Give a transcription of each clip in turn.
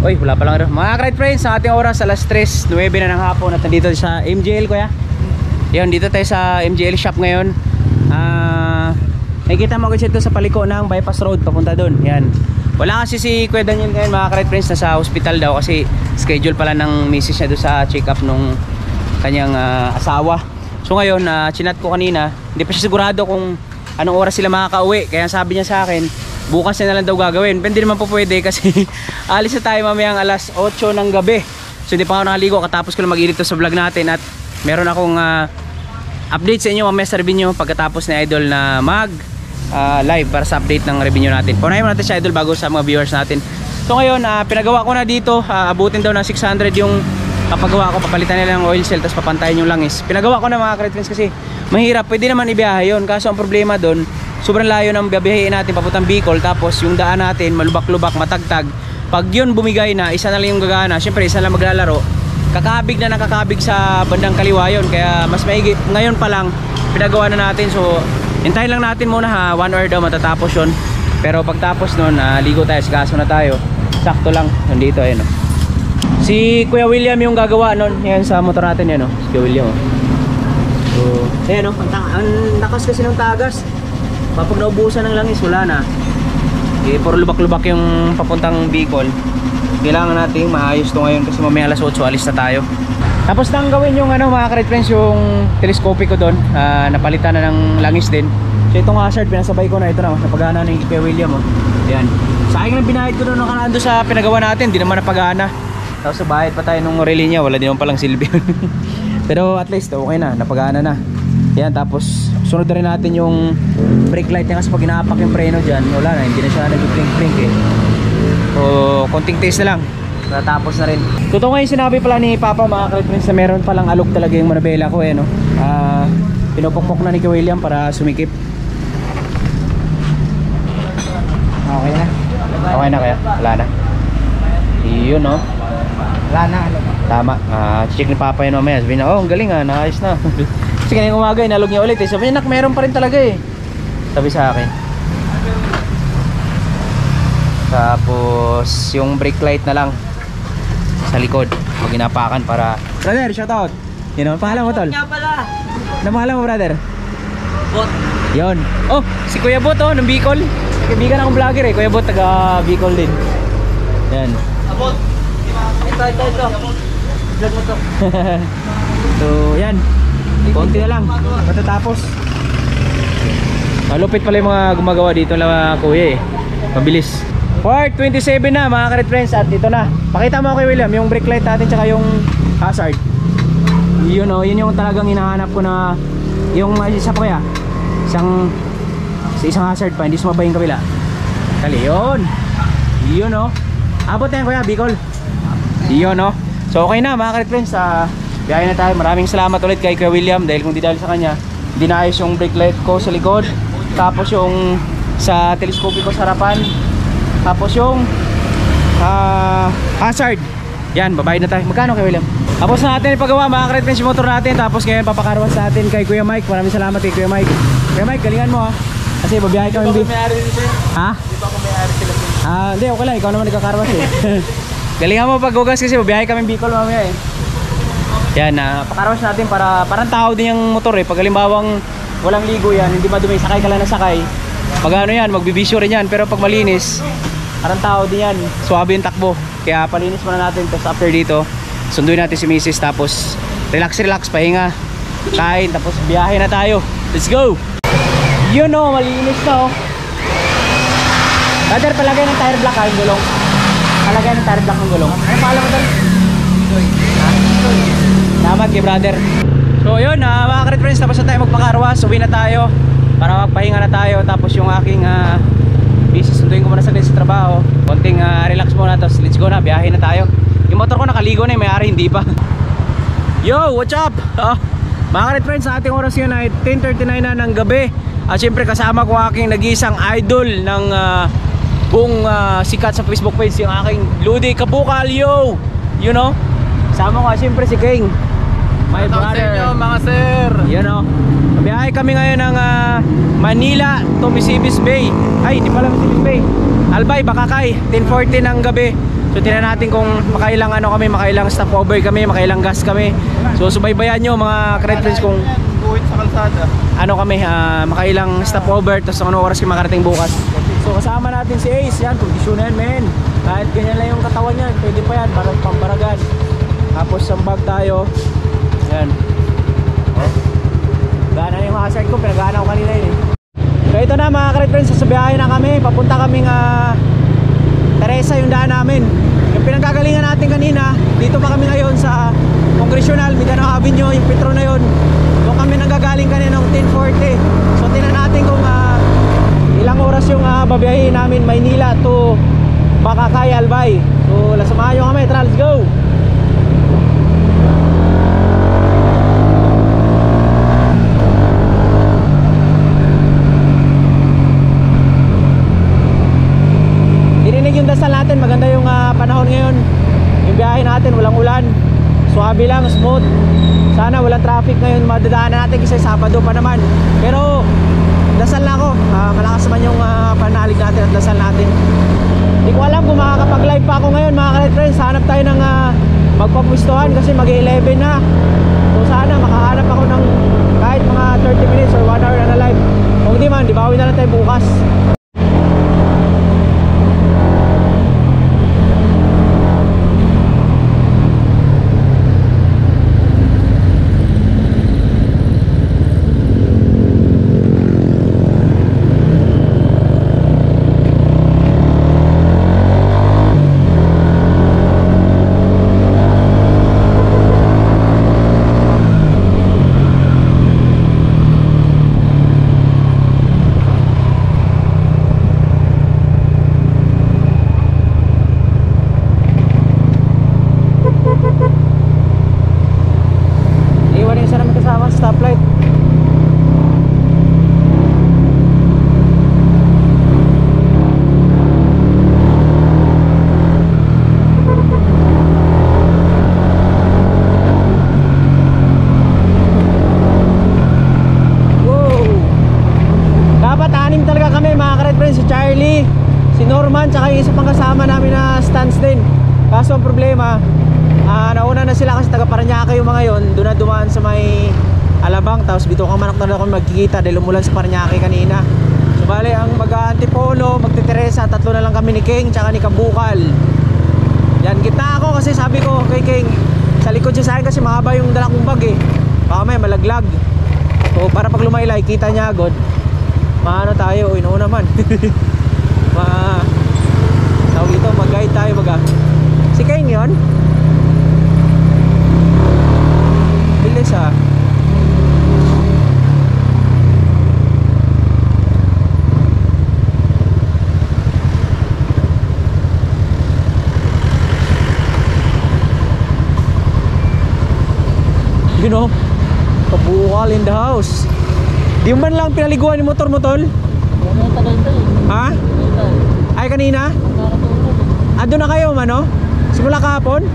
Uy, wala pa lang rin. Mga Ride Friends, sa ating oras alas 3:09 na ng hapon at nandito sa MJL kuya. Yan, dito tayo sa MJL shop ngayon. Nakikita mo kasi ito sa paliko ng bypass road papunta doon. Yan. Wala kasi si Kuya Daniel ngayon mga Ride Friends, nasa hospital daw kasi schedule pala ng misis niya doon sa check up nung kanyang asawa. So ngayon, chinat ko kanina, hindi pa siya sigurado kung anong oras sila makakauwi. Kaya sabi niya sa akin, bukas na lang daw gagawin. Pero hindi naman po pwede kasi alis na tayo mamayang alas 8 ng gabi. So hindi pa ako nakaligo, katapos ko lang mag-edit sa vlog natin. At meron akong update sa inyo mamaya sa review pagkatapos ni Idol na mag live para sa update ng review natin. Punahin mo natin si Idol bago sa mga viewers natin. So ngayon, pinagawa ko na dito, abutin daw ng 600 yung kapagawa ko, papalitan nila ng oil cell tapos papantayin yung langis. Pinagawa ko na mga Ride Friends kasi mahirap, pwede naman ibiyahe yun, kaso ang problema doon, sobrang layo ng biyahein natin papuntang Bicol, tapos yung daan natin malubak-lubak, matagtag. Pag yun bumigay na, isa na lang yung gagana, syempre isa lang maglalaro, kakabig na nakakabig sa bandang kaliwa yun, kaya mas maigi. Ngayon pa lang pinagawa na natin, so hintayin lang natin muna ha, 1 hour daw matatapos yun. Pero pagtapos nun, ligo tayo, sikaso na tayo, sakto lang, nandito ayun o. Si Kuya William yung gagawa nun, yan sa motor natin yan o, si Kuya William o. So, ayan o, ang lakas kasi ng tagas. Kapag naubusan ng langis, wala na. Puro lubak-lubak yung papuntang Bicol. Kailangan natin maayos to ngayon kasi mamaya alas 8 alis na tayo. Tapos nang gawin yung mga Ride Friends, yung telescopic ko doon, napalitan na ng langis din. So itong hazard, pinasabay ko na, ito na, napagana ni Kuya William o. Ayan. Sa akin lang binahid ko doon nakaraan doon sa pinagawa natin, di naman napagana. Tapos bayad pa tayo nung relay niya, wala din naman palang silbi. Pero at least okay na, napagana na. Yan, tapos sunod na rin natin yung brake light niya kasi pag inaapak yung preno dyan, wala na, hindi na siya nag-blink eh. So konting taste na lang, natapos na rin. Totoo nga yung sinabi pala ni Papa mga Ride Friends na meron palang alog talaga yung manabela ko eh no. Pinupukpok na ni Kuya William para sumikip. Okay na? Okay na kaya? Wala na? Iyon no? Wala na, ano ba? Tama, check ni Papa yun mamaya. Sabi na, oh ang galing naayos na. Kasi kanina umaga, inalog niya ulit eh. Sabi niya, nak, meron pa rin talaga eh. Sabi sa akin. Tapos yung brake light na lang sa likod, pag inapakan para... Brother, shoutout! Yun o, pangalan mo tol? Nga pala! Ano pangalan mo brother? Bot! Yun. Oh, si Kuya Bot oh, ng Bicol. Kaibigan akong vlogger eh, Kuya Bot taga Bicol din. Yan. Abot! Ito. Vlog mo to. So yan, konti na lang matatapos. Malupit pala yung mga gumagawa dito lang kuya eh, mabilis. Part 27 na mga Ride Friends, at ito na. Pakita mo kay William yung brake light natin tsaka yung hazard. Yun o, yun yung talagang hinahanap ko na yung isa pa kaya isang hazard pa, hindi sumabay yung kabila. Kali yun o, abot na yan kuya, Bicol. Yun no. So okay na mga Ride Friends, biyahe na tayo. Maraming salamat ulit kay Kuya William dahil kung di dahil sa kanya, hindi naayos yung brake light ko sa likod, tapos yung sa telescope ko sa harapan, tapos yung hazard. Yan, babayad na tayo. Magkano Kuya William? Tapos na natin ipagawa mga Ride Friends yung motor natin. Tapos ngayon papakarwas natin kay Kuya Mike. Maraming salamat kay Kuya Mike. Kuya Mike, galingan mo ha, kasi babiyahe kami. Di ba may-ari rin siya? Ha? Di ba kung may-ari sila? Hindi, okay lang, ikaw naman nagkakarwas eh. Galingan mo paghugas kasi biyahe kami Bicol mamaya eh. Yan, pakarwas natin para parang tao din yung motor eh. Pag halimbawang walang ligo yan, hindi madumi, sakay ka lang na sakay, magano yan, magbibisyo rin yan. Pero pag malinis, parang tao din yan, swabe yung takbo. Kaya palinis muna natin, tapos after dito sunduin natin si Mrs. Tapos relax, pahinga, kain, tapos biyahe na tayo. Let's go! Yun o, malinis na o. Brother, palagay ng tire block yung gulong. Palagay ng tire block ng gulong. Ano pala mo doon? Salamat kay brother. So yun, mga Ride Friends, tapos na tayo magpakarwas. Uwi na tayo para magpahinga na tayo. Tapos yung aking business, sunduin ko muna sa trabaho. Konting relax muna, tapos let's go na, biyahe na tayo. Yung motor ko nakaligo na, may-ari hindi pa. Yo, what's up? Mga Ride Friends, sa ating oras yun ay 10:39 na ng gabi. At syempre kasama ko aking nag-iisang idol ng buong sikat sa Facebook page, yung aking Ludi Kabukal. Yo, you know, sama ko syempre si King, my brother. Inyo, mga sir. You know, biyahe kami ngayon ng Manila to Misibis Bay. Ay, di pala Misibis Bay, Albay, Bakakay, 10:40 ng gabi. So tingnan natin kung makailang ano kami, makailang stopover kami, makailang gas kami. So subaybayan nyo mga ka-Red Friends kung Buhit sa kalsada. ano kami, makailang stopover, tapos ano oras kami makarating bukas. So kasama natin si Ace, yan, kondisyon yan men. Kahit ganyan lang yung katawan yan, pwede pa yan, parang pambaragan. Tapos sambag tayo. Yan. Oh. Gana na yung mga shirt ko, pinagana ko kanina yun eh. So ito na mga ka-Red Friends, sasabihahin na kami. Papunta kaming Teresa yung daan namin. Yung pinanggagalingan natin kanina, dito pa kami ngayon sa Congressional, Mindanao Avenue, yung Petro na yun. Doon kami nanggagaling kanina ng 10:40. So tingnan natin kung ilang oras yung babiyahin namin Maynila to Bakakay, Albay. So lasamahan nyo kami, tara, let's go! Dininig yung dasal natin, maganda yung panahon ngayon. Yung biyahe natin, walang ulan. Suwabe lang, smooth. Sana walang traffic ngayon, madadaanan natin kasi Sabado pa naman. Pero dasal na ako, malakas naman yung panalig natin at dasal natin. Hindi ko alam kung makakapag-live pa ako ngayon mga ka-Red Friends. Hanap tayo ng magpapwistuhan kasi mag-11 na. So sana makahanap ako ng kahit mga 30 minutes or 1 hour na live. Kung di man, di bawi na lang tayo bukas. Stoplight. Wow. Dapat anim talaga kami mga ka-Red Friends, si Charlie, si Norman, tsaka yung isa pang kasama namin na Stans din. Kaso ang problema, nauna na sila kasi taga Parañaque yung mga yon. Doon na dumaan sa may Alabang, tapos dito kang manok na ako magkikita dahil umulan sa Parañaque kanina. So bale, ang mag-Antipolo, magti-Teresa, tatlo na lang kami ni King tsaka ni Kabukal. Yan, gitna ako kasi sabi ko kay King, sa likod siya sa akin kasi mahaba yung dala kong bag eh. Baka may malaglag. So para pag lumaylay, kita niya agad. Maano tayo, uy, noon naman. Tawag ito, mag-guide tayo Si King yun? Bilis ah. You know, Kabukal in the house. Di man lang pinaliguan yung motor mo, tol? Ha? Ay, kanina? Doon na kayo, mano? Simula kahapon?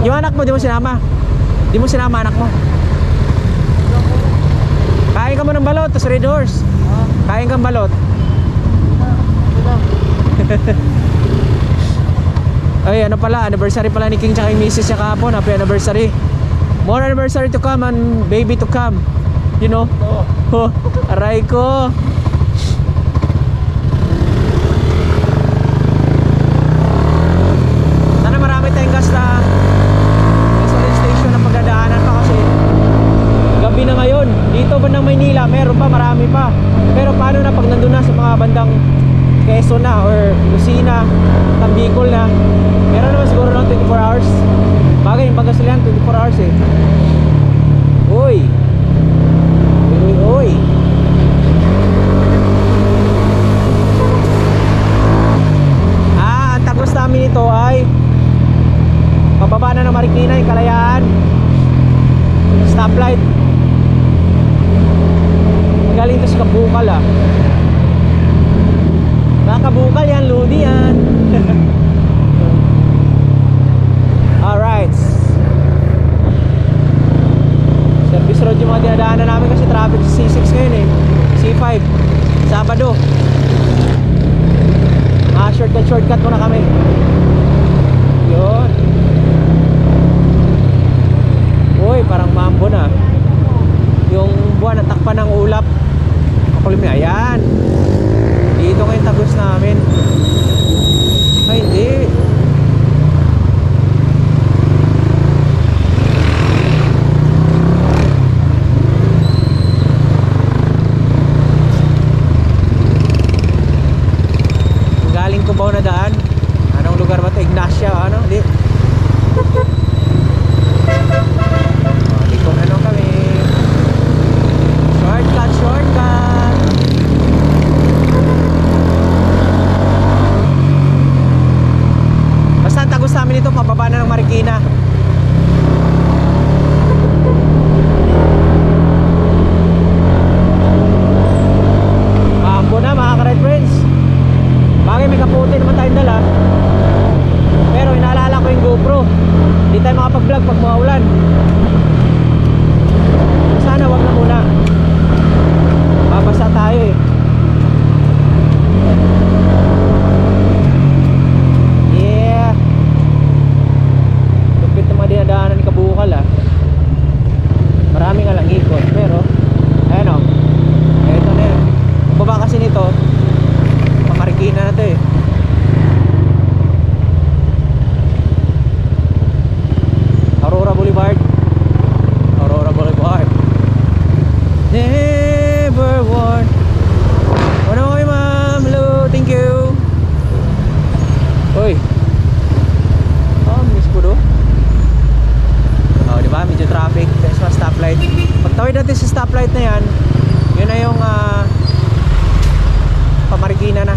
Yung anak mo, di mo sinama? Di mo sinama anak mo? Kain ka mo ng balot, tas Red Horse. Kain kang balot. Ay, ano pala, anniversary pala ni King tsaka yung misis niya kahapon. Happy anniversary. More anniversary to come and baby to come. You know? Oh, aray ko. Sana marami tayong gas na gasoline station na pagdadaanan pa kasi gabi na ngayon. Dito bandang Maynila, meron pa, marami pa. Pero paano na pag nandun na sa mga bandang Quezon na or Lucena, Bicol na, meron naman siguro ng 24 hours. Bagay yung pagkasalihan 24 hours eh. Uy, uy, uy. Ang tagos namin ito ay pababa na ng Marikina, yung Kalayaan, stoplight. Magaling ito sa Kabukal ah. Kabukal yan, Ludi yan. Alright. Service road yung mga dinadaanan namin kasi traffic sa C6 ngayon eh. C5 Sabado. Shortcut muna kami. kami. Yun. Uy, parang mambo na. Yung buwan na takpan ng ulap. Makulim na. Ayan. Dito ngayon tagos namin. Ay, hindi. Galing Cubao na daan. Anong lugar ba ito? Ignacia, ano? Hindi. Likong ano kami. Shortcut, shortcut. Basta ang tagos namin ito, pababa na ng Marikina. Mambo na mga ka-Ride Friends. Bagay may kaputi naman tayong dala. Pero inaalala ko yung GoPro. Hindi tayo makapag-vlog pag maulan. Sana wag na muna. Babasa tayo eh. Yeah. Lupit na mga dinadaanan ni Kabukal ah. Marami nga lang ikot. Pero ayan o. Eto na yan. Baba kasi nito Marikina na to eh. Aurora Boulevard. Aurora Boulevard. Never worn. Ano kay ma'am? Hello, thank you. Uy. Oh, miss ko do. Oh, di ba? Medyo traffic. There's mga stoplight. Pagtawid natin sa stoplight na yan, yun na yung Pamarikina na.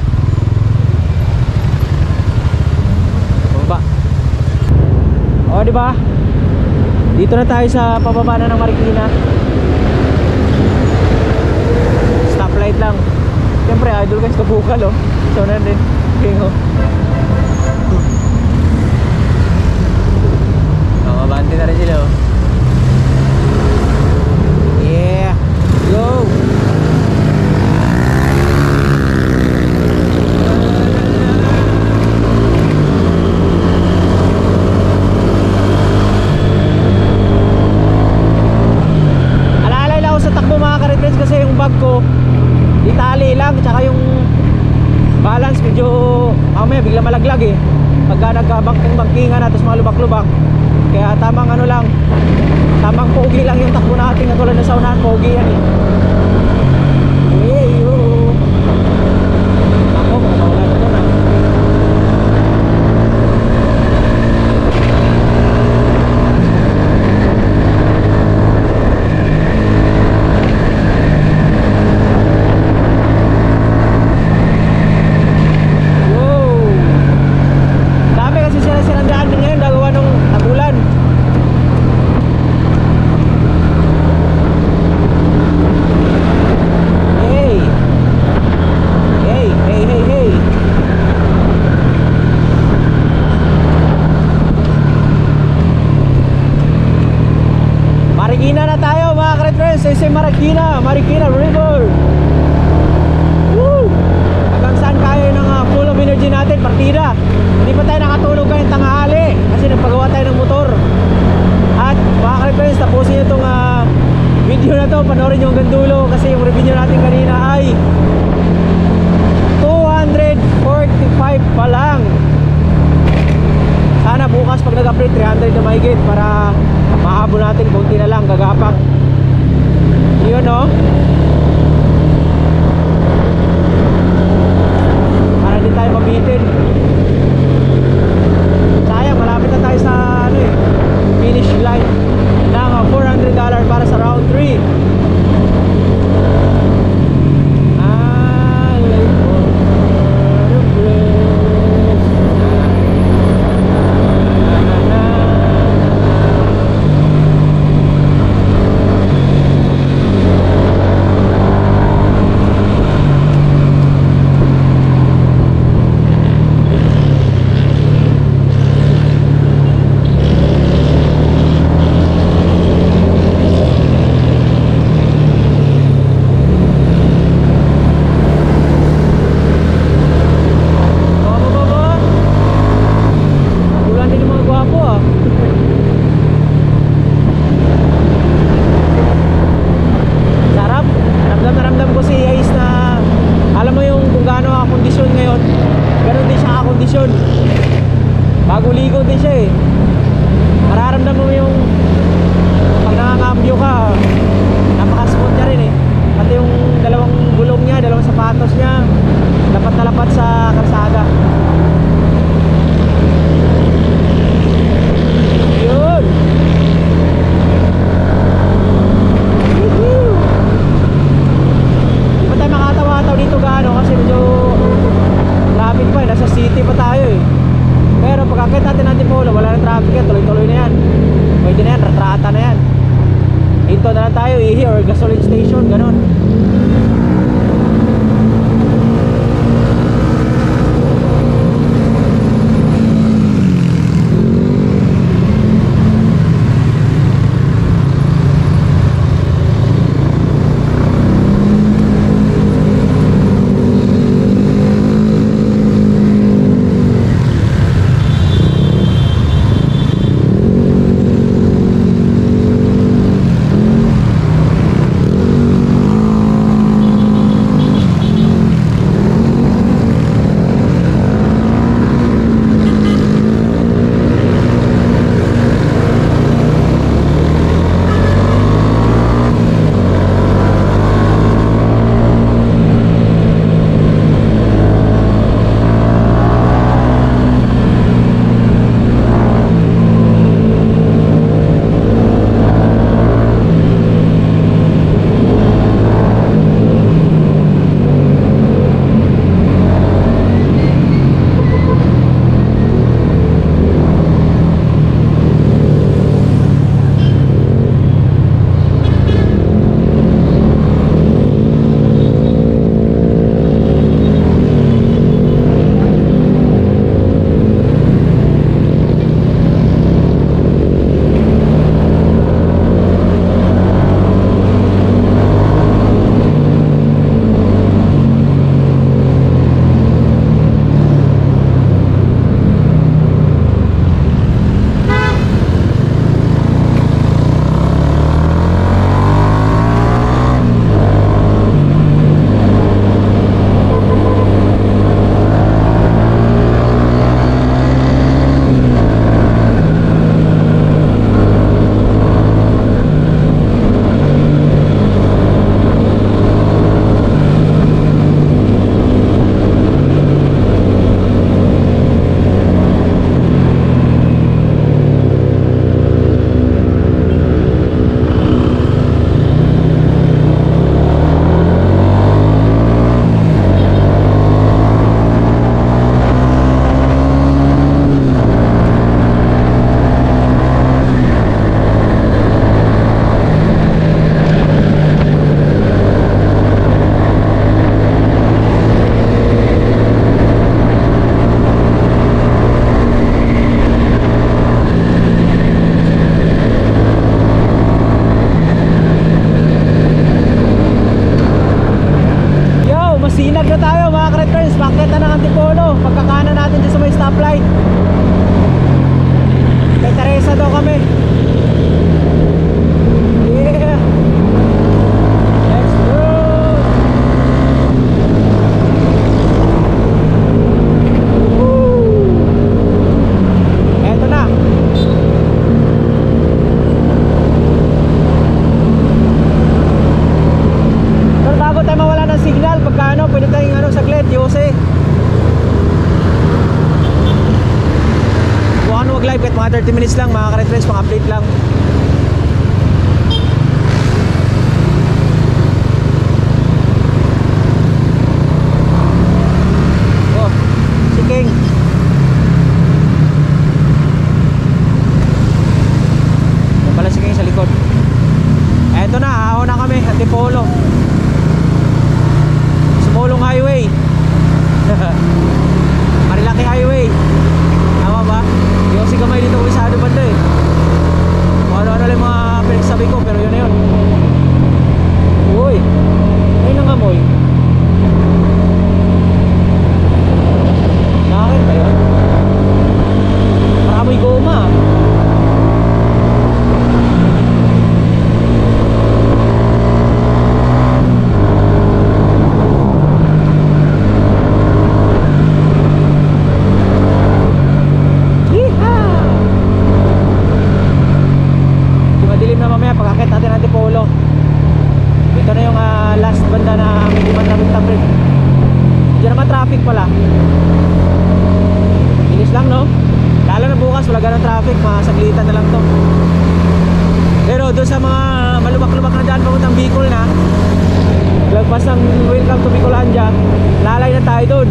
Baba. Oh, di ba? Dito na tayo sa pababa na ng Marikina. Stoplight lang. Siyempre, idol guys, Kabukal oh. So na din. Bingo. Oh, mabante na rin sila oh. Yeah. Go. Kasi yung bag ko itali lang, tsaka yung balance medyo mamaya bigla malaglag eh pagka nagkabangking-bangkingan at mga lubak-lubak. Kaya tamang ano lang, tamang pogi lang yung takbo natin, katulad na sa unahan, pogi yan eh. Hey, ako, maulan na doon ah. Marikina River. Woo! Hanggang saan kaya ng full of energy natin, partida. Hindi pa tayo nakatulog ngayong tanghali kasi nagpagawa tayo ng motor. At mga ka-friends, tapusin nyo itong video na to, panoorin nyo hanggang dulo kasi yung review natin kanina ay 245 pa lang. Sana bukas pag nag-update 300 na mahigit para mahabol natin, konti na lang, gagapak. Yun no. Para di tayo mabitin. Sayang, malapit na tayo sa ano eh, finish line ng $400 para sa round 3. kondisyon. Bago ligo din siya eh. Mararamdaman mo yung pag nakakambyo ka, napaka-smooth niya rin eh. Pati yung dalawang gulong niya, dalawang sapatos niya, dapat na lapat sa kalsada. Yun. Woohoo! Di pa tayo makatawa-taw dito gaano kasi medyo traffic pa eh, nasa city pa tayo eh. Pero pagkakit natin ng Antipolo, wala na traffic yan, tuloy-tuloy na yan. Pwede na yan, ratrata na yan. Ito na lang tayo, ihi or gasoline station, ganon. Mga 30 minutes lang mga ka-reference, pang update lang. Oh, si King. Yan pala si King sa likod. Eto na, ahon na kami, Antipolo. Sumulong Highway. Marilaki Highway. Tama ba? Yung si Gamay dito umisado banda eh. Mga ganong traffic, masaglitan na lang to. Pero doon sa mga malubak-lubak na daan papuntang Bicol na, lagpas ng welcome to Bicolandia, lalay na tayo doon.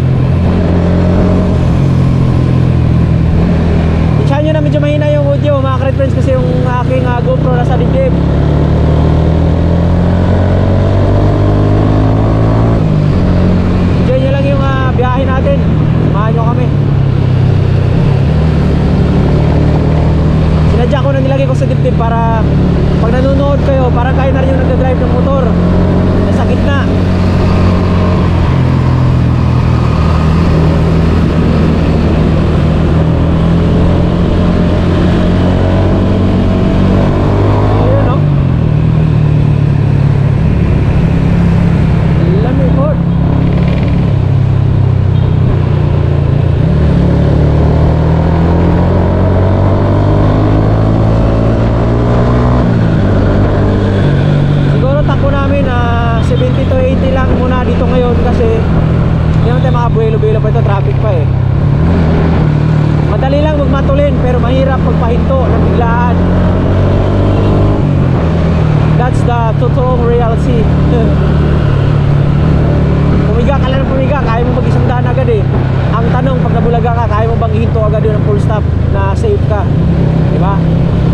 Isyan nyo na medyo mahina yung audio mga ka-red friends, kasi yung aking GoPro nasa dibdib. Enjoy nyo lang yung biyahe natin, samahan nyo kami. Sinadya ko na nilagay ko sa dibdib para pag nanonood kayo, parang kayo na rin yung nagdadrive ng motor nasa gitna. Ayun o, lamikot. Siguro takbo namin 70 to 80 lang muna dito ngayon, kasi hindi naman tayo makabuelo-buelo pa ito, traffic pa eh. Madali lang magmatulin pero mahirap magpahinto ng biglaan. That's the totoong reality. Pumiga ka lang ng pumiga, kaya mo mag-isang daan agad eh. Ang tanong, pag nabulaga ka, kaya mo bang ihinto agad yun ng full stop na safe ka, diba?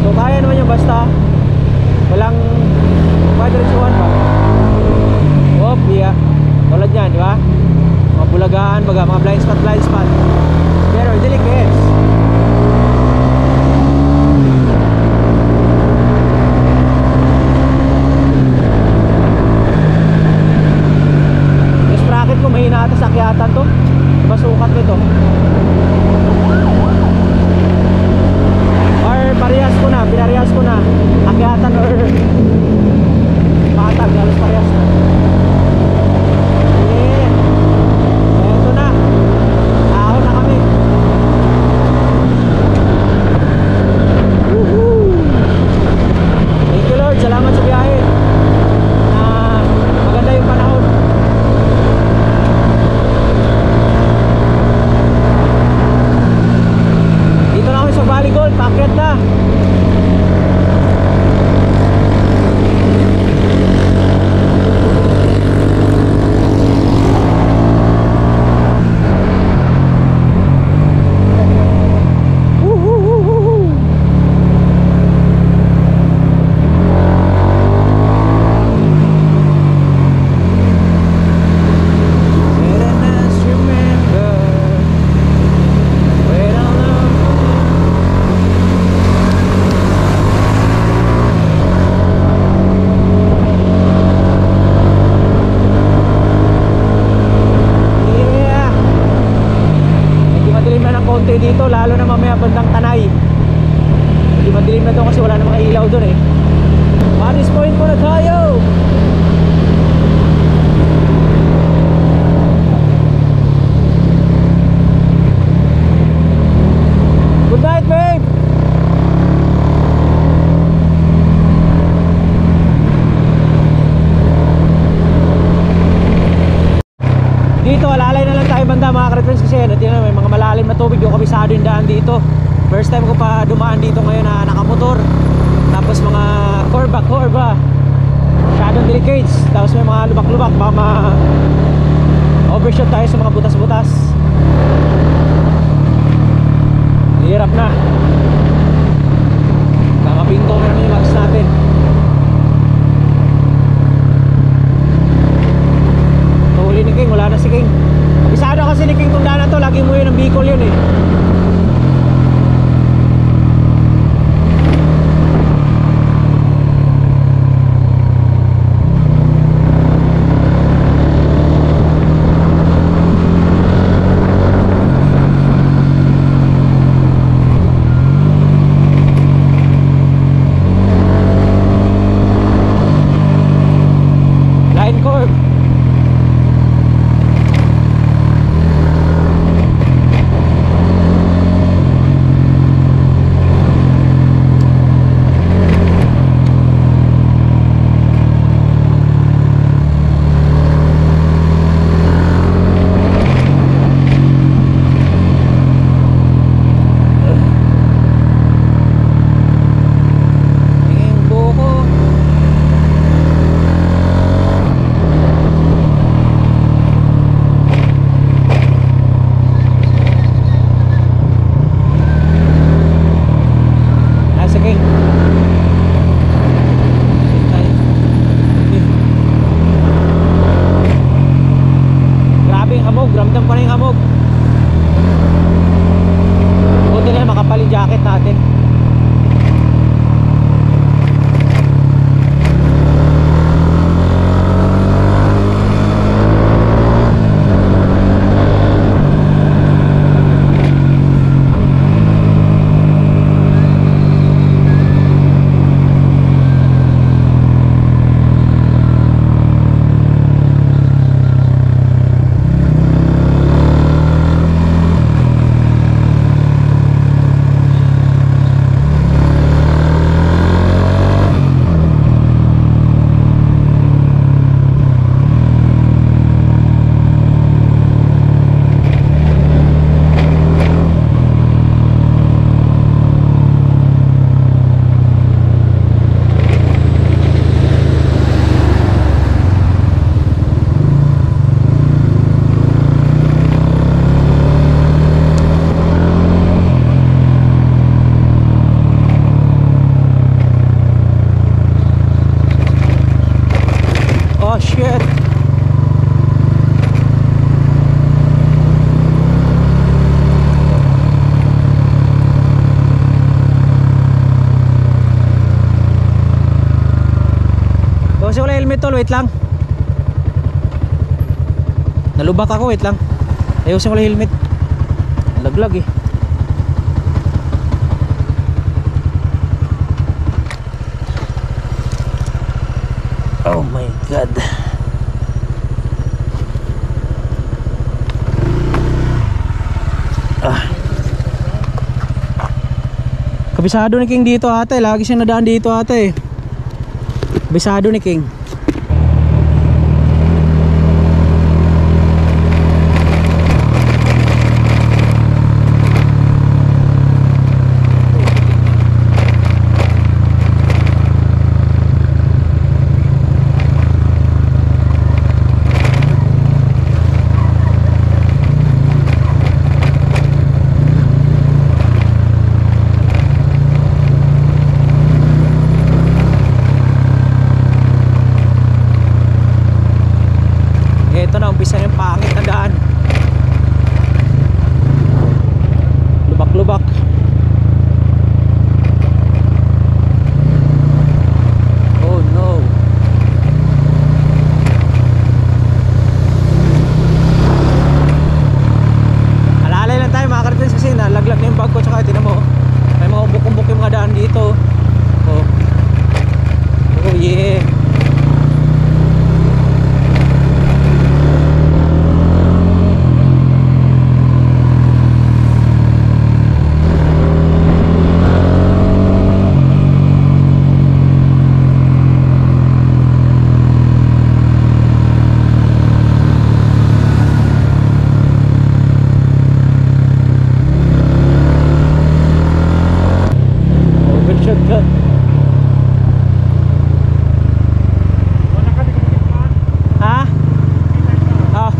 So kaya naman yung basta walang diretsuhan ba? Oh, yeah. Tulad yan, di ba? Mga bulagaan, mga blind spot. Pero delicate. Yung sprocket ko, mahina ata sa akyatan to. Masukat nito. Or pinarehas ko na. Akyatan or patag, halos parehas na. Yeah. Eto na. Ahon na kami. Woohoo! Thank you Lord, salamat sa biyahe. Maganda yung panahon. Dito na kami sa Valley Gold, paakyat na. Dito lalo na mamaya bandang Tanay, hindi madilim na to kasi wala namang ilaw doon eh. Paris Point muna tayo. Good night babe. Dito alalay na lang tayo banda mga ka-red friends, kasi may mga malalim na tubig, yung kabisado yung daan dito. First time ko pa dumaan dito ngayon na nakamotor. Tapos mga korba masyadong delicates. Tapos may mga lubak-lubak, baka overshot tayo sa mga butas-butas. Hirap na. Kakapinto na naman yung lags natin. Huli ni King, wala na si King. Kabisado kasi ni King itong daan na to, lagi mo yun ng Bicol yun eh. Line curve. tinanggal yung jacket natin. Oh shit. Kasi wala helmet tol, wait lang. Nalubak ako, wait lang. Ayusin wala helmet. Laglag eh. Oh my god. Kabisado ni King dito ate. Lagi siyang nadaan dito ate. Kabisado ni King. Ito na, umpisa yung pangit na daan. Lubak-lubak. Oh no. Alalay lang tayo mga kartins kasi nalaglag na yung bag ko. Tsaka tinan mo, may mga umbok-umbok yung mga daan dito. Oh, oh yeah. Shotgun. Ha? Ah.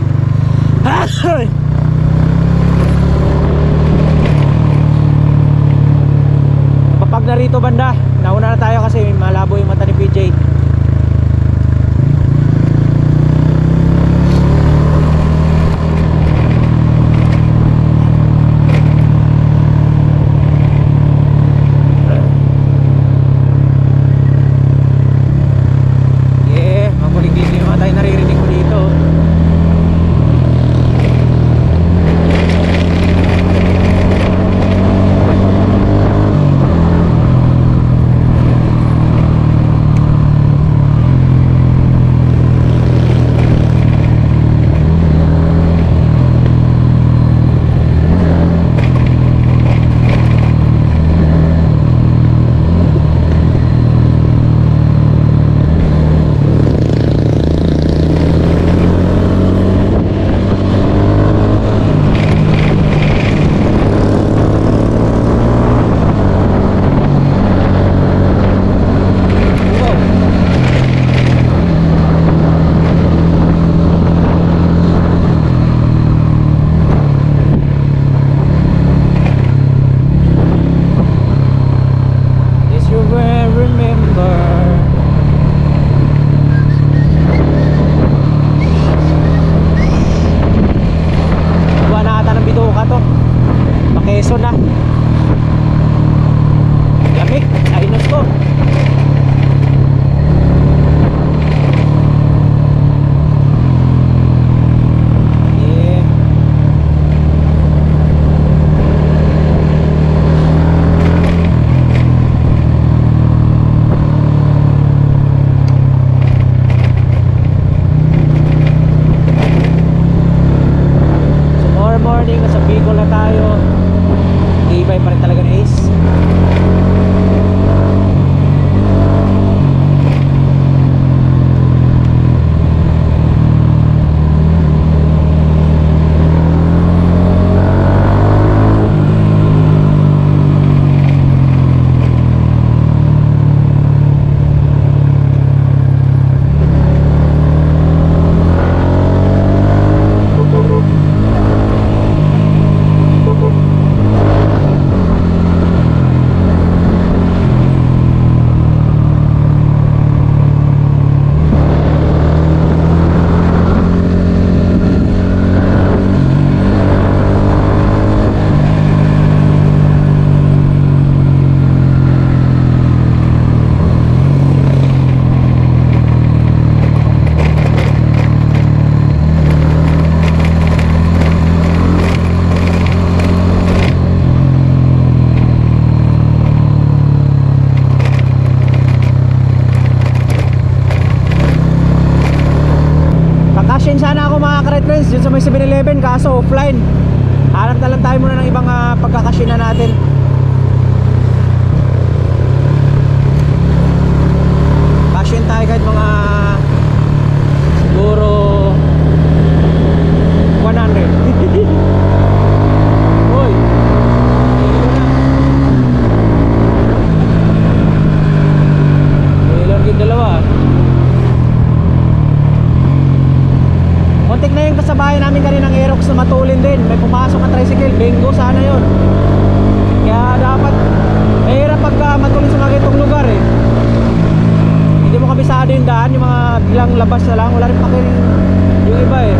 Kapag narito banda, nauna na tayo kasi malabo yung mata ni PJ. kaso offline. Hanap na lang tayo muna ng ibang pagkakasina natin. Kasyin tayo kahit mga siguro 100. Uy, ilan yung dalawa. Kontik na yung kasabayan namin kaninang Aerox na matulin din. May pumasok na tricycle, bingo sana yun. Kaya dapat mahirap pagka matulin sa mga itong lugar eh. Hindi mo kabisado yung daan, yung mga biglang labas na lang. Wala rin pakiring yung iba eh.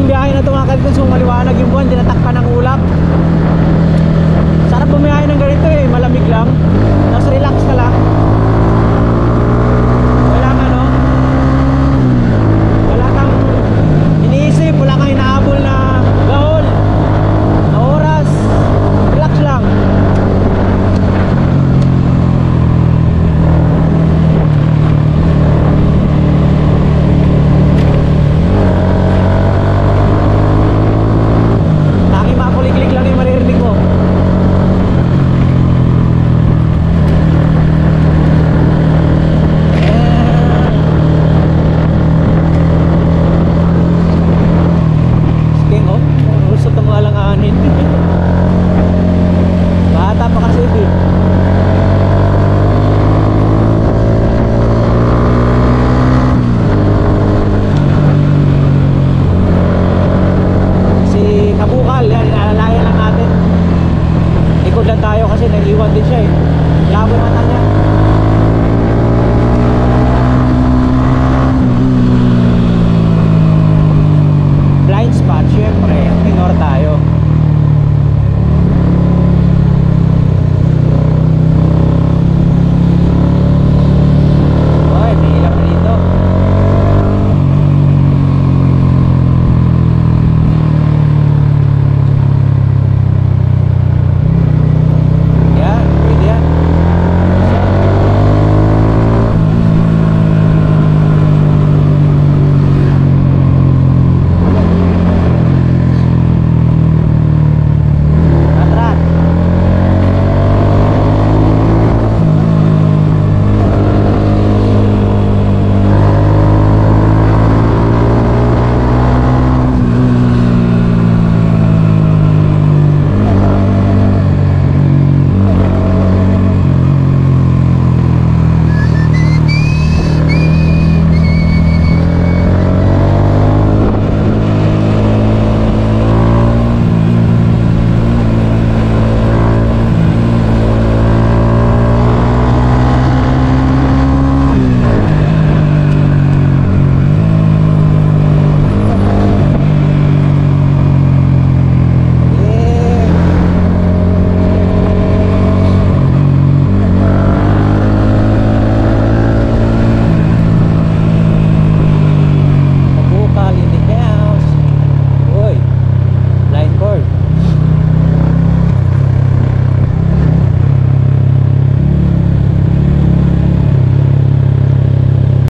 biyahe na tumakad ko, so maliwanag yung buwan, tinatakpan ng ulap. Sarap bumiyahe ng ganito eh, malamig lang. Tapos relax ka lang. Walang ano, wala kang iniisip, wala kang inaabol na gahol, na oras. Relax lang. Tanging makuliklik lang yung maririnig mo. King oh, usot ang mga langanin. Bata pa kasi ito eh. Si Kabukal, yan, inaalalayan lang natin. Likod lang tayo kasi naiiwan din siya eh. Labo yung mata niya. Blind spot, syempre, ignore tayo.